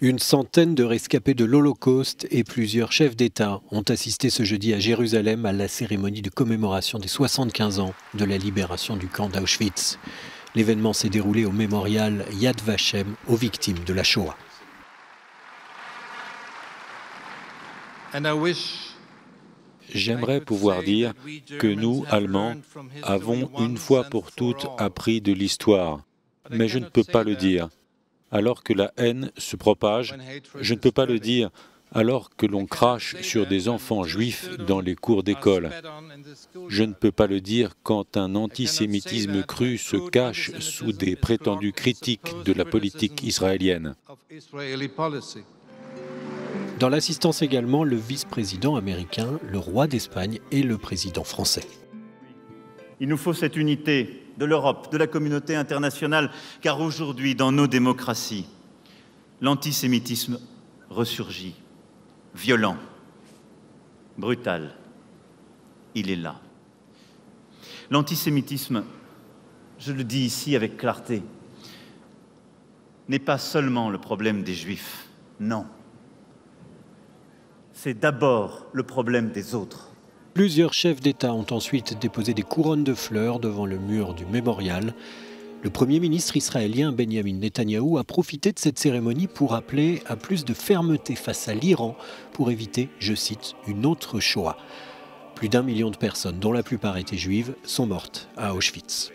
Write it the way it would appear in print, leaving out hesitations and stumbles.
Une centaine de rescapés de l'Holocauste et plusieurs chefs d'État ont assisté ce jeudi à Jérusalem à la cérémonie de commémoration des 75 ans de la libération du camp d'Auschwitz. L'événement s'est déroulé au mémorial Yad Vashem aux victimes de la Shoah. J'aimerais pouvoir dire que nous, Allemands, avons une fois pour toutes appris de l'histoire, mais je ne peux pas le dire. Alors que la haine se propage, je ne peux pas le dire alors que l'on crache sur des enfants juifs dans les cours d'école. Je ne peux pas le dire quand un antisémitisme cru se cache sous des prétendues critiques de la politique israélienne. Dans l'assistance également, le vice-président américain, le roi d'Espagne et le président français. Il nous faut cette unité de l'Europe, de la communauté internationale, car aujourd'hui, dans nos démocraties, l'antisémitisme ressurgit, violent, brutal. Il est là. L'antisémitisme, je le dis ici avec clarté, n'est pas seulement le problème des Juifs, non. C'est d'abord le problème des autres. Plusieurs chefs d'État ont ensuite déposé des couronnes de fleurs devant le mur du mémorial. Le Premier ministre israélien Benjamin Netanyahou a profité de cette cérémonie pour appeler à plus de fermeté face à l'Iran pour éviter, je cite, une autre Shoah. Plus d'1 million de personnes, dont la plupart étaient juives, sont mortes à Auschwitz.